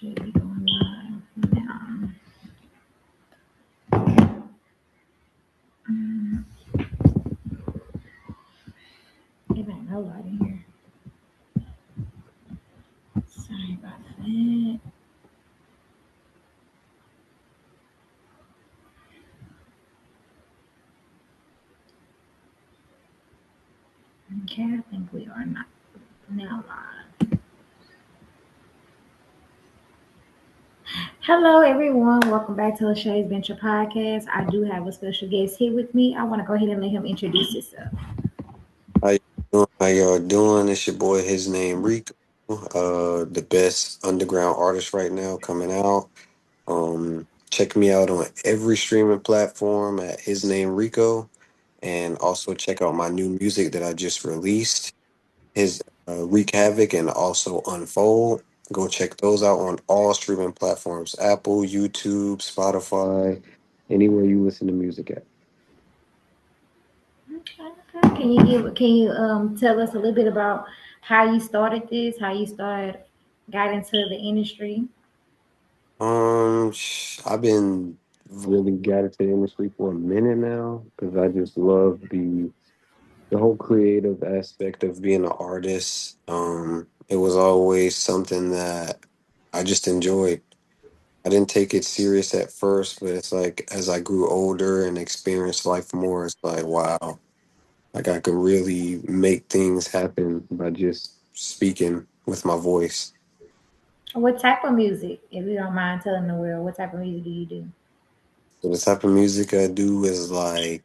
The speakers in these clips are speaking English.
should be going live now. Mm, it ain't nobody here. Sorry about that. Okay, I think we are not now live. Hello, everyone. Welcome back to LashayVenturePodcast. Venture Podcast. I do have a special guest here with me. I want to go ahead and let him introduce himself. How you doing? How y'all doing? It's your boy, his name Rico. The best underground artist right now coming out. Check me out on every streaming platform at his name Rico, and also check out my new music that I just released. His Wreak Havoc and also Unfold. Go check those out on all streaming platforms: Apple, YouTube, Spotify, anywhere you listen to music at. Okay, okay. Can you tell us a little bit about how you started this, how you got into the industry? I've been really got into the industry for a minute now because I just love the whole creative aspect of being an artist. It was always something that I just enjoyed. I didn't take it serious at first, but it's like as I grew older and experienced life more, it's like wow, like I could really make things happen by just speaking with my voice. What type of music, if you don't mind telling the world, what type of music do you do? So the type of music I do is like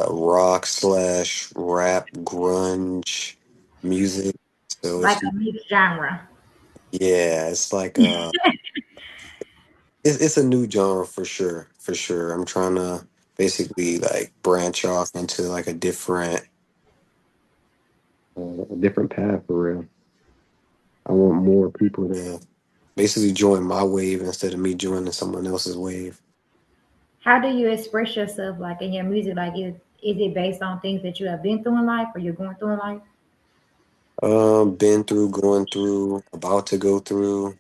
rock slash rap grunge music. So Like a mixed genre. yeah, it's like it's a new genre for sure, for sure. I'm trying to basically like branch off into like a different path for real. I want more people to basically join my wave instead of me joining someone else's wave. How do you express yourself like in your music? Like is it based on things that you have been through in life or you're going through in life? Been through, going through, about to go through.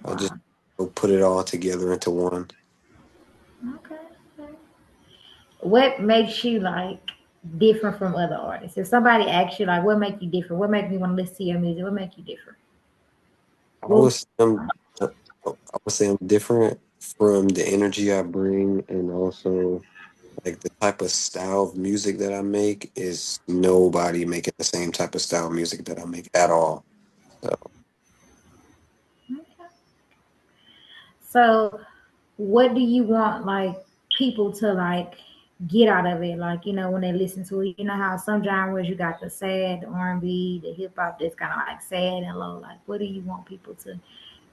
I just Wow. put it all together into one. Okay. Okay. What makes you like different from other artists? If somebody asks you like what make you different, what make me want to listen to your music, what make you different? I What would say I would say I'm different from the energy I bring, and also like the type of style of music that I make is nobody making the same type of style of music that I make at all. So okay. So what do you want like people to like get out of it? Like, when they listen to it, you know how some genres you got the sad, the R&B, the hip hop that's kind of like sad and low. Like, what do you want people to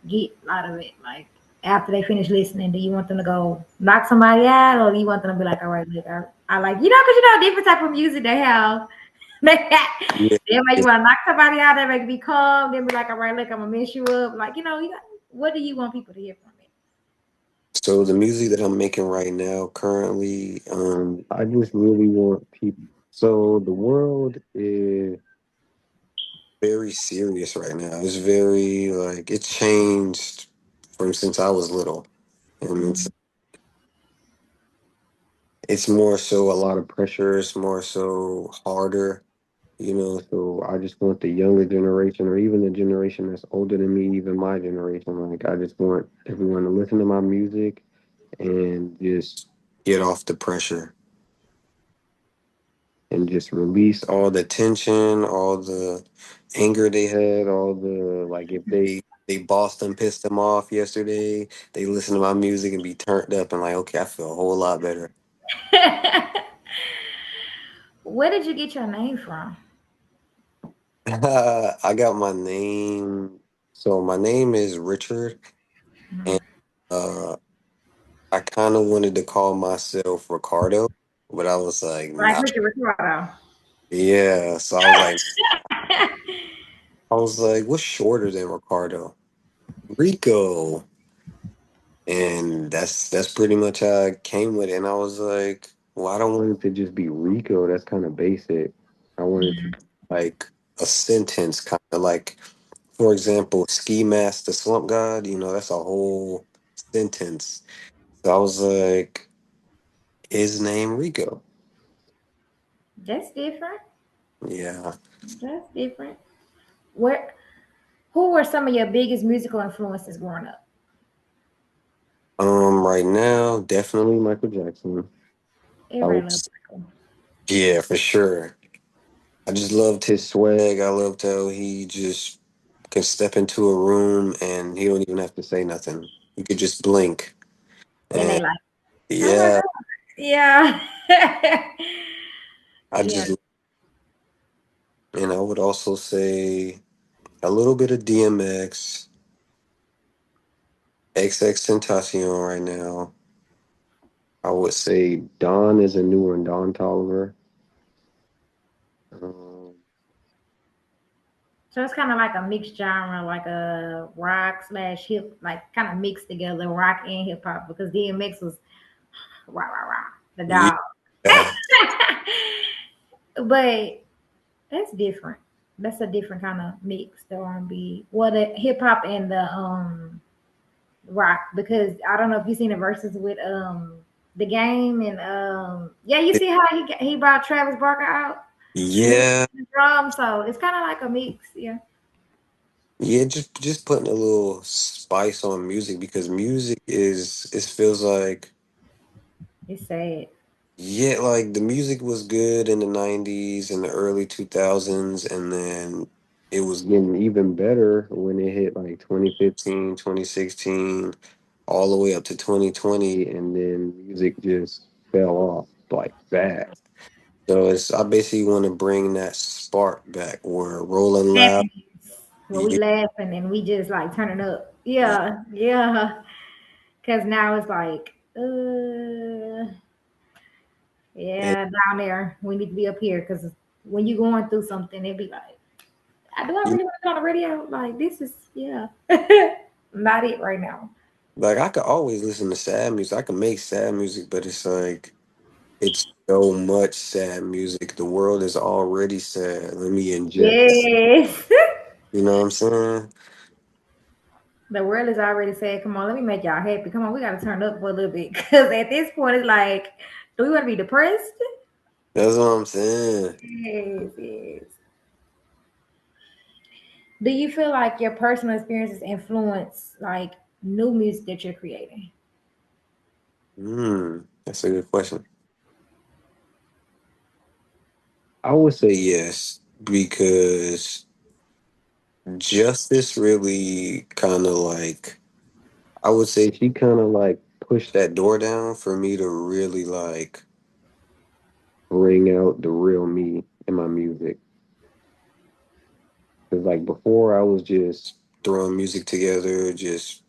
get out of it? Like, after they finish listening, do you want them to go knock somebody out, or do you want them to be like, all right, look, I like, because different type of music they have. yeah, They make you it's- want to knock somebody out. They make me calm. They be like, all right, look, I'm gonna mess you up. Like, what do you want people to hear from it? so the music that I'm making right now, currently, I just really want people. So the world is very serious right now. It's very like it changed from since I was little, and it's more so a lot of pressure. It's more so harder, So I just want the younger generation, or even the generation that's older than me, even my generation. Like I just want everyone to listen to my music and just get off the pressure and just release all the tension, all the anger they had, all the like if they bossed them, pissed them off yesterday, they listen to my music and be turned up and like, okay, I feel a whole lot better. Where did you get your name from? I got my name. So my name is Richard, and uh, I kind of wanted to call myself Ricardo, but I was like, Like nah. Richard Ricardo. Yeah, so I was like, what's shorter than Ricardo? Rico, and that's pretty much how I came with it. And I was like, well, I don't want it to just be Rico. That's kind of basic. I wanted to be like a sentence, kind of like for example, ski mask the slump god, that's a whole sentence. So I was like, his name Rico. That's different. Yeah. That's different. Where who were some of your biggest musical influences growing up? Right now, definitely Michael Jackson. I Everybody loves was, Michael. yeah, for sure. I just loved his swag. I loved how he just can step into a room and he don't even have to say nothing. He could just blink. And they And like, oh my yeah, god. Yeah. I Yeah. just, and I would also say a little bit of DMX, XX Tentacion right now. I would say Don is a new one, Don Tolliver. Um, So it's kind of like a mixed genre, like a rock slash hip, like kind of mixed together, rock and hip hop, because DMX was rah rah rah, the dog. yeah, But that's different. That's a different kind of mix, the R&B, well, the hip hop and the rock. Because I don't know if you've seen the verses with the game and yeah, you see how he brought Travis Barker out and he yeah, the drum, so it's kind of like a mix. Yeah, yeah. Just putting a little spice on music because music is it feels like it's sad. yeah, like the music was good in the 90s and the early 2000s, and then it was getting even better when it hit like 2015, 2016, all the way up to 2020, and then music just fell off like that. So I basically want to bring that spark back where Rolling Loud, Happiness. Where we yeah, laughing and we just like turning up. Yeah, yeah. Cause now it's like, and yeah, down there. We need to be up here. Cause when you going through something, it'd be like, do I you know, really want to be on the radio? Like this is, yeah, not it right now. like I could always listen to sad music. I can make sad music, but it's like it's so much sad music. The world is already sad. Let me inject. Yes. You know what I'm saying? The world is already saying, come on, let me make y'all happy. Come on, we got to turn up for a little bit. Cause at this point, it's like, do we want to be depressed? That's what I'm saying. Yes, yes. Do you feel like your personal experiences influence like new music that you're creating? That's a good question. I would say yes because Justice really kind of like I would say she kind of like pushed that door down for me to really like bring out the real me in my music. Because like before, I was just throwing music together, just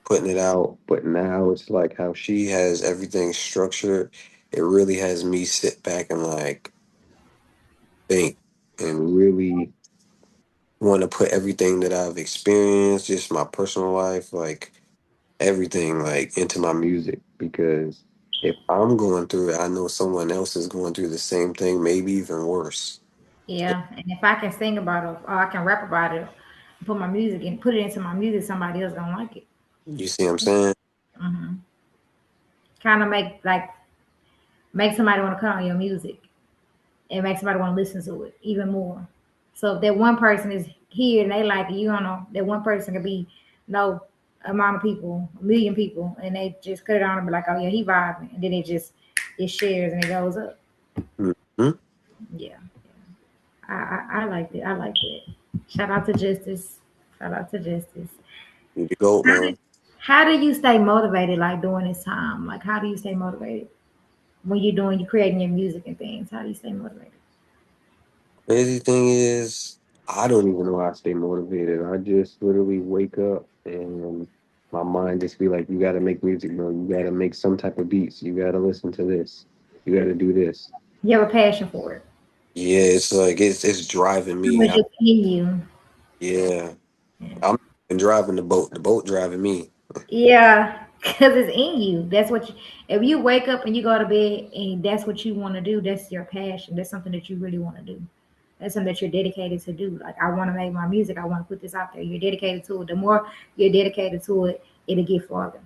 putting it out. But now it's like how she has everything structured. It really has me sit back and like think and really want to put everything that I've experienced, just my personal life, like everything, like into my music. Because if I'm going through it, I know someone else is going through the same thing, maybe even worse. Yeah, and if I can sing about it or I can rap about it, put my music and put it into my music, somebody else gonna like it. You see what I'm saying? Hmm. Kind of make somebody want to cut on your music and make somebody want to listen to it even more. So if that one person is here and they like it, you don't know that one person could be no amount of people, a million people, and they just cut it on and be like, oh yeah, he vibing, and then it shares and it goes up. Hmm. Yeah, I like it. I like that. Shout out to Justice. Shout out to Justice. You the goat, How do, man. how do you stay motivated like during this time? Like how do you stay motivated when you're creating your music and things? How do you stay motivated? Crazy thing is, I don't even know how to stay motivated. I just literally wake up and my mind just be like, you got to make music, bro. You got to make some type of beats. You got to listen to this. You got to do this. You have a passion for it. Yeah, it's like it's driving It me. was just in you. Yeah, I'm even driving the boat. The boat driving me. Yeah, because it's in you. That's what you, if you wake up and you go to bed and that's what you want to do, that's your passion. That's something that you really want to do. That's something that you're dedicated to do. Like, I want to make my music. I want to put this out there. You're dedicated to it. The more you're dedicated to it, it'll get farther.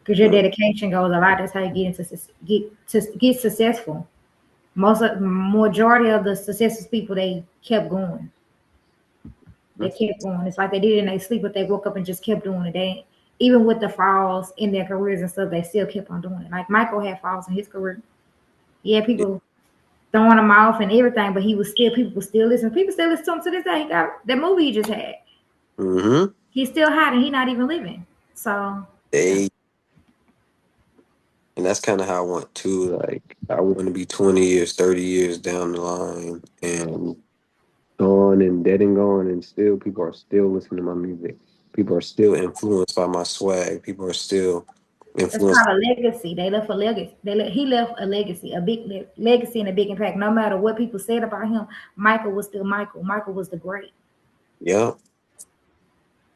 Because your Right. dedication goes a lot. That's how you get into get successful. Most of majority of the successful people, they kept going. They kept going. It's like they did it in their sleep, but they woke up and just kept doing it. They even with the falls in their careers and stuff, they still kept on doing it. Like Michael had falls in his career. Yeah, Yeah. people throwing him off and everything, but he was still people were still listening. People still listen to him to this day. He got that movie he just had. Mm-hmm. He's still hot and he's not even living. So yeah. They and that's kind of how I want to. Like, I want to be 20 years, 30 years down the line, and gone and dead and gone, and still people are still listening to my music. People are still influenced by my swag. People are still It's influenced. called a legacy. They left a legacy. He left a legacy, a big legacy and a big impact. No matter what people said about him, Michael was still Michael. Michael was the great. Yeah.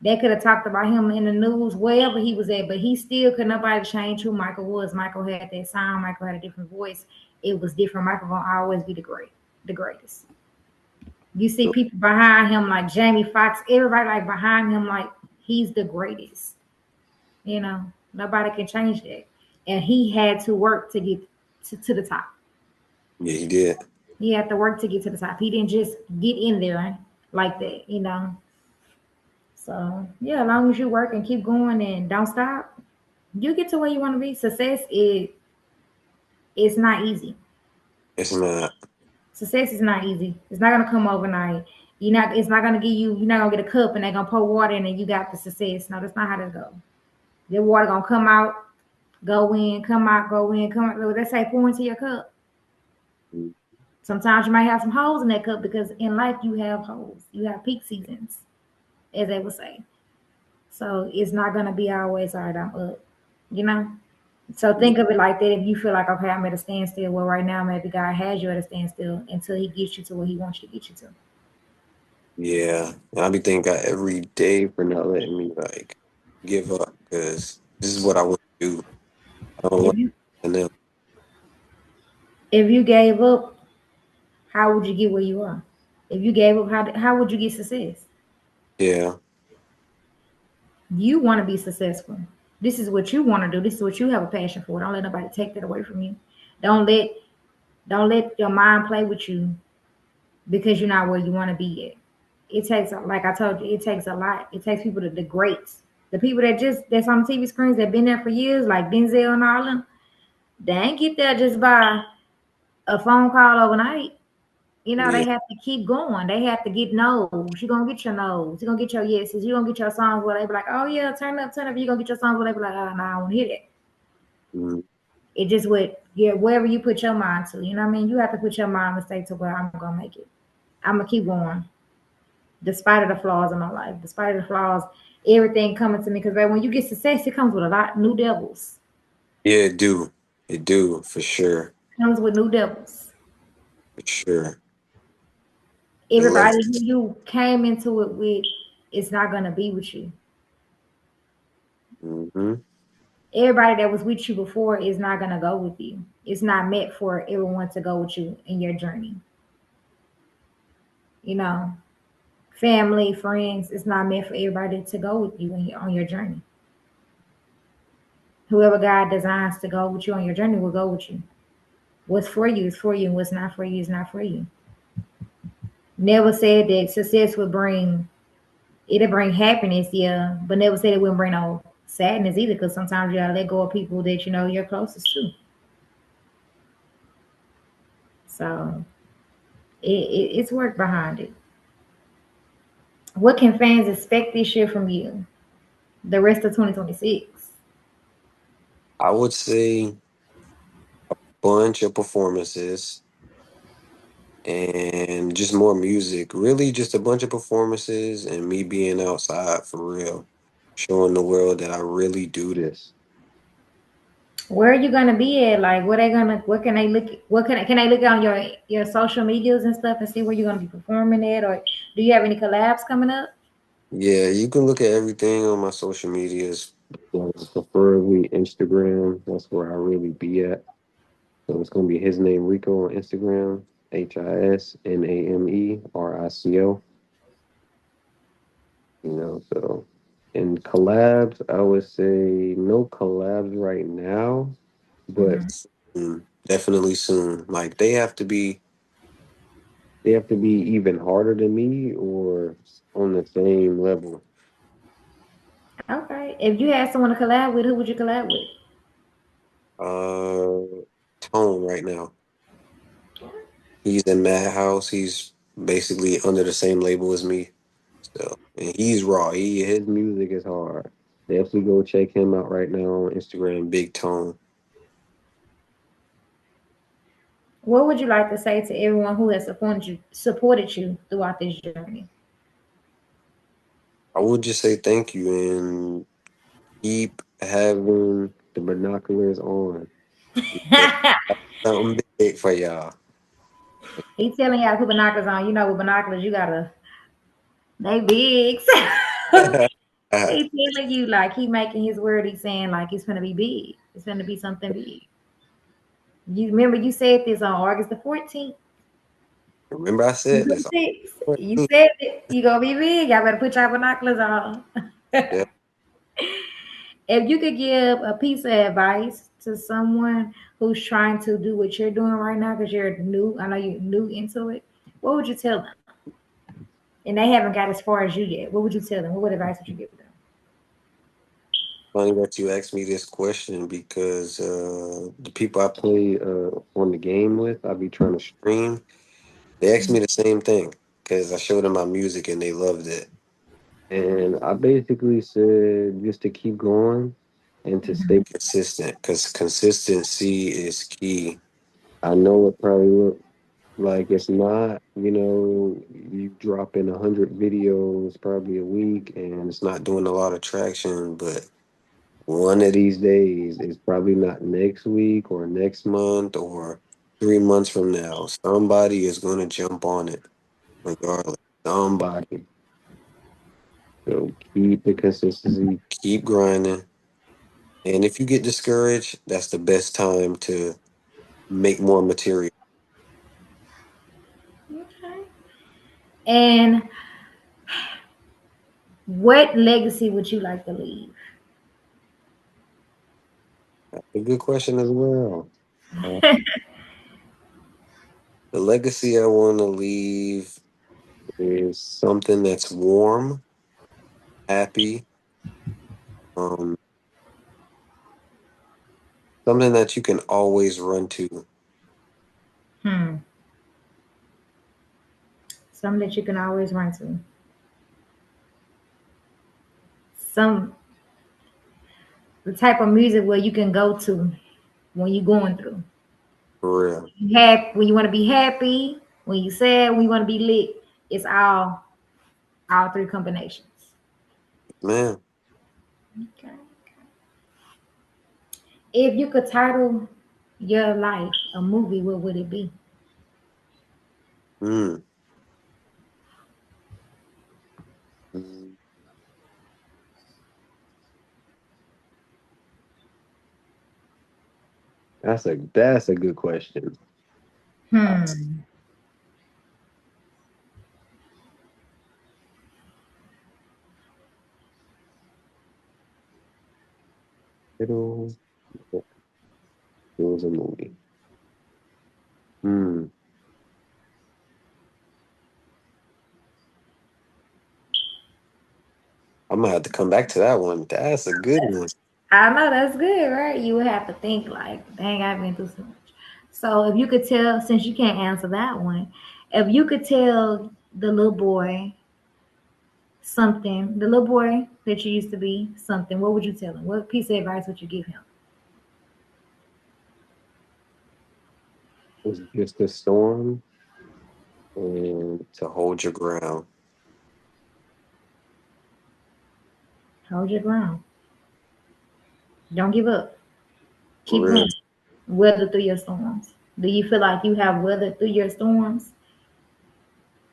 They could have talked about him in the news wherever he was at, but he still could nobody change who Michael was. Michael had that sound. Michael had a different voice. It was different. Michael gonna always be the greatest. You see people behind him like Jamie Foxx. Everybody like behind him like he's the greatest. You know, nobody can change that. And he had to work to get to the top. Yeah, he did. He had to work to get to the top. He didn't just get in there like that, you know. So yeah, as long as you work and keep going and don't stop, you get to where you want to be. Success is it's not easy. It's not. Success is not easy. It's not gonna come overnight. You're not. It's not gonna give you. You're not gonna get a cup and they're gonna pour water in and you got the success. No, that's not how that goes. The water gonna come out, go in, come out, go in, come out. Let's say pour into your cup. Sometimes you might have some holes in that cup because in life you have holes. You have peak seasons, as they would say. So it's not gonna be always all right. I'm up. You know. So think of it like that. If you feel like okay, I'm at a standstill. Well, right now maybe God has you at a standstill until He gets you to where He wants you to get you to. Yeah. And I be thanking God every day for not letting me like give up, because this is what I want to do. I don't If want you to know. if you gave up, how would you get where you are? If you gave up, how would you get success? Yeah. You want to be successful. This is what you want to do. This is what you have a passion for. Don't let nobody take that away from you. Don't let don't let your mind play with you because you're not where you want to be at. It takes, like I told you, it takes a lot. It takes people to the greats, the people that's on TV screens that been there for years, like Denzel and all them. They ain't get there just by a phone call overnight. You know, they Yeah. have to keep going. They have to get no's. You're gonna get your no's. You're gonna get your yeses. You're gonna get your songs where they be like, oh yeah, turn up, turn up. You're gonna get your songs where they be like, oh no, I don't hear that. Mm, It just would, yeah, wherever you put your mind to, you know what I mean? You have to put your mind and say to where I'm gonna make it. I'm gonna keep going. Despite of the flaws in my life, despite of the flaws, everything coming to me. Because when you get success, it comes with a lot new devils. yeah, it do. It do, for sure. Comes with new devils. For sure. The Everybody levels. who you came into it with is not gonna be with you. Mm-hmm. Everybody that was with you before is not gonna go with you. It's not meant for everyone to go with you in your journey. You know, family, friends, it's not meant for everybody to go with you on your journey. Whoever God designs to go with you on your journey will go with you. What's for you is for you, and what's not for you is not for you. Never said that success would bring it'll bring happiness, yeah, but never said it wouldn't bring no sadness either. Because sometimes you gotta let go of people that you know you're closest to. So it's work behind it. What can fans expect this year from you? The rest of 2026. I would say bunch of performances and just more music. Really, just a bunch of performances and me being outside for real, showing the world that I really do this. Where are you gonna be at? Like, what they gonna? What can they look? What can they look on your social medias and stuff and see where you're gonna be performing at? Or do you have any collabs coming up? Yeah, you can look at everything on my social medias, preferably Instagram. That's where I really be at. So it's gonna be his name Rico on Instagram. HisNameRico. So and collabs, I would say no collabs right now, but Mhm. soon, definitely soon. Like they have to be even harder than me or on the same level. Okay. If you had someone to collab with, who would you collab with? Uh, Tone right now. He's in Madhouse. He's basically under the same label as me. So and he's raw. His music is hard. Definitely go check him out right now on Instagram. Big Tone. What would you like to say to everyone who has supported you throughout this journey? I would just say thank you and keep having the binoculars on. Because something big for y'all. He telling y'all to put binoculars on. You know, with binoculars, you gotta they big. He telling you like he making his word. He's saying like it's gonna be big. It's gonna be something big. You remember you said this on August the 14th. Remember I said this. 26. You said it. You gonna be big. Y'all better put your binoculars on. Yeah, If you could give a piece of advice to someone who's trying to do what you're doing right now, because you're new, I know you're new into it, what would you tell them? And they haven't got as far as you yet. What would you tell them? What advice would you give them? funny that you asked me this question because the people I play on the game with, I be trying to stream. They asked me the same thing because I showed them my music and they loved it. And I basically said just to keep going and to stay consistent because consistency is key. I know it probably look like it's not, you dropping 100 videos probably a week and it's not doing a lot of traction, but one of these days, it's probably not next week or next month or 3 months from now. Somebody is going to jump on it regardless. Somebody. So keep the consistency, keep grinding. And if you get discouraged, that's the best time to make more material. Okay. And what legacy would you like to leave? A good question as well. Uh, the legacy I want to leave is something that's warm, happy, um, something that you can always run to. Hmm. Something that you can always run to. Some the type of music where you can go to when you're going through. For real. You have when you want to be happy, when you sad, when you want to be lit. It's all three combinations. Man. Okay. If you could title your life a movie, what would it be? Mm. Mm. That's a good question. Hmm. It was a movie. Hmm. I'm gonna have to come back to that one. That's a good one. I know that's good, right? You would have to think like, dang, I've been through so much. So if you could tell, since you can't answer that one, if you could tell the little boy something, the little boy that you used to be something, what would you tell him? What piece of advice would you give him? It's just a storm and to hold your ground. Hold your ground. Don't give up. For Keep real. going. Weather through your storms. Do you feel like you have weathered through your storms?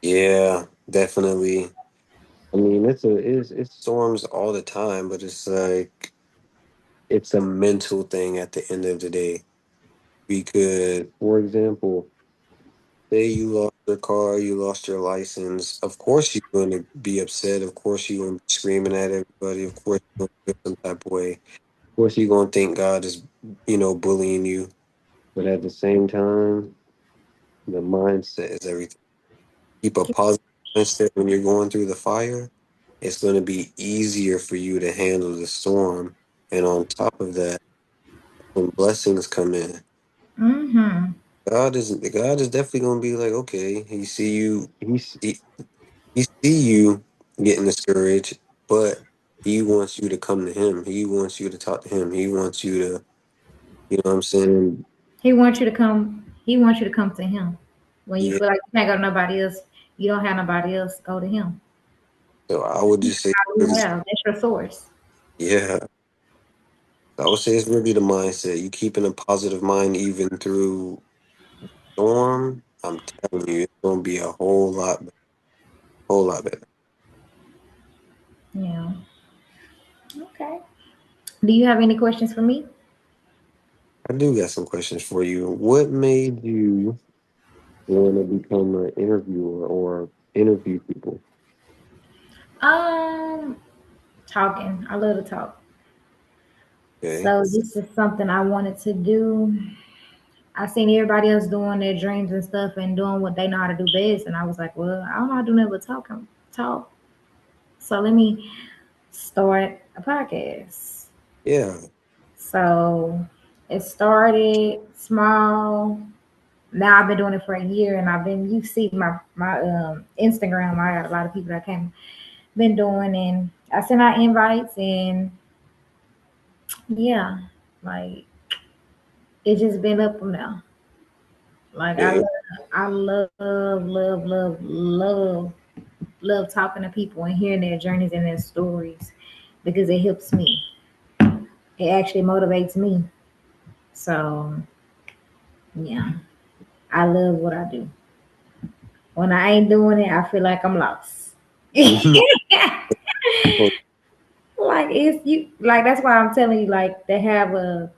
Yeah, definitely. I mean, it's storms all the time, but it's like it's a mental thing at the end of the day. We could, for example, Say you lost your car, you lost your license. Of course, you're going to be upset. Of course, you're going to be screaming at everybody. Of course, you're going to feel some type of way. Of course, you're going to think God is, bullying you. But at the same time, the mindset is everything. Keep a positive mindset when you're going through the fire. It's going to be easier for you to handle the storm. And on top of that, when blessings come in, Mm-hmm. God is definitely going to be like, okay, he see you getting discouraged, but he wants you to come to him. He wants you to talk to him. He wants you to, you know what I'm saying? He wants you to come. He wants you to come to him. When you Yeah. feel like you can't go to nobody else, you don't have nobody else. Go to him. So I would just say, All you have. That's your source. yeah, I would say it's really the mindset. You keeping a positive mind even through storm. I'm telling you, it's gonna be a whole lot better. Yeah. Okay. Do you have any questions for me? I do got some questions for you. What made you want to become an interviewer or interview people? Um, Talking. I love to talk. Okay. So this is something I wanted to do. I seen everybody else doing their dreams and stuff and doing what they know how to do best, and I was like, well, I don't know how to do nothing but talk. So let me start a podcast. Yeah. So it started small. Now I've been doing it for a year, and you see my Instagram. I got a lot of people that came been doing, and I sent out invites, and yeah, like it's just been up from now. Like Okay. I love talking to people and hearing their journeys and their stories because it helps me. It actually motivates me. So yeah, I love what I do. When I ain't doing it, I feel like I'm lost. No. Like it's you like that's why I'm telling you like to have a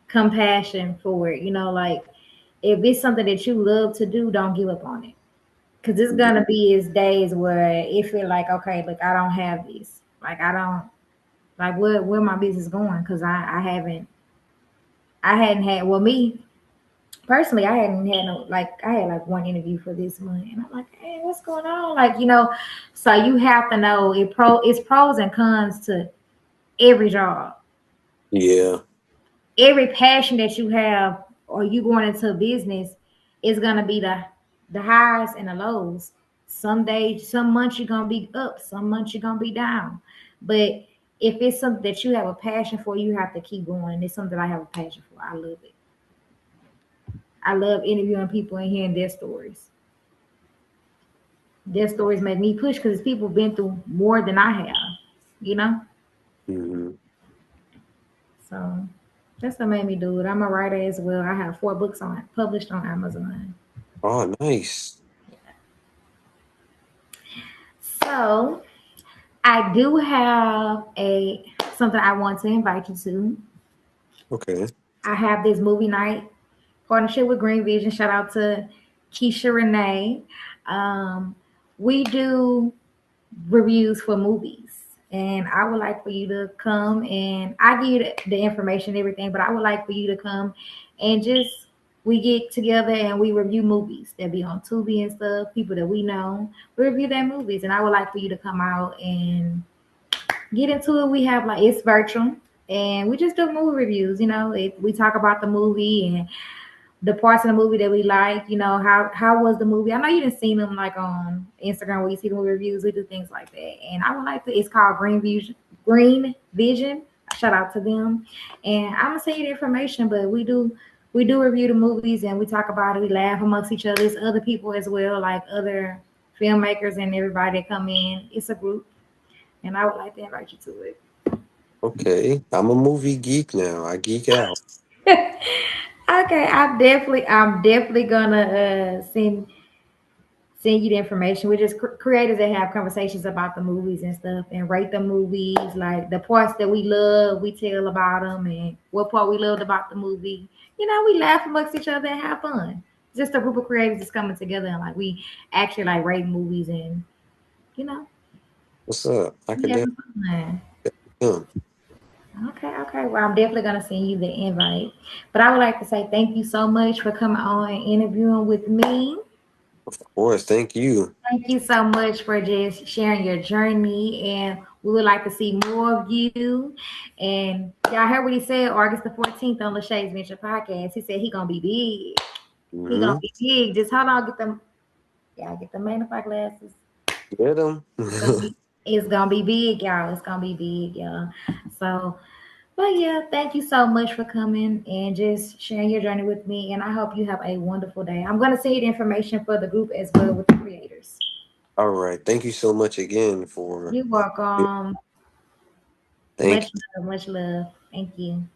compassion for it, like if it's something that you love to do, don't give up on it. Cause it's gonna be his days where it feel like, okay, look, I don't have this. Like I don't like where my business going because I hadn't had well me personally I hadn't had no like I had like one interview for this month and I'm like, hey, what's going on? Like, so you have to know it's pros and cons to every job. Yeah. Every passion that you have or you going into a business is gonna be the highs and the lows. Some days, some months you're gonna be up, some months you're gonna be down. But if it's something that you have a passion for, you have to keep going. It's something I have a passion for. I love it. I love interviewing people and hearing their stories. Their stories make me push because people been through more than I have, you know? Hmm. So that's what made me do it. I'm a writer as well. I have 4 books on published on Amazon. Oh, nice. So I do have a something I want to invite you to. Okay. I have this movie night partnership with Green Vision. Shout out to Keisha Renee. Um, we do reviews for movies. And I would like for you to come and I give you the information and everything, but I would like for you to come and just we get together and we review movies that be on Tubi and stuff, people that we know. We review their movies and I would like for you to come out and get into it. We have like it's virtual and we just do movie reviews, we talk about the movie and the parts of the movie that we like, how was the movie? I know you didn't see them like on Instagram where you see the movie reviews. We do things like that, and I would like to. It's called Green Vision. Green Vision. Shout out to them, and I'm gonna send you the information. But we do review the movies and we talk about it. We laugh amongst each other. It's other people as well, like other filmmakers and everybody that come in. It's a group, and I would like to invite you to it. Okay. I'm a movie geek now. I geek out. Okay, I'm definitely gonna send you the information. We're just creators that have conversations about the movies and stuff and rate the movies, like the parts that we love, we tell about them and what part we loved about the movie. We laugh amongst each other and have fun. just a group of creators just coming together and like we actually like rate movies and you know What's up? I we could having fun. damn. Okay, okay. Well, I'm definitely gonna send you the invite. But I would like to say thank you so much for coming on and interviewing with me. Of course, thank you. Thank you so much for just sharing your journey, and we would like to see more of you. And y'all heard what he said August the 14th on Lashay's Venture Podcast. He said he gonna be big. He gonna Mm-hmm. be big. Just hold on, get the magnifying glasses. Get them. Gonna be, it's gonna be big, y'all. It's gonna be big, y'all. So, but yeah, thank you so much for coming and just sharing your journey with me. And I hope you have a wonderful day. I'm gonna send you the information for the group as well with the creators. All right. Thank you so much again for. You're welcome. Thank Much love, much love. Thank you.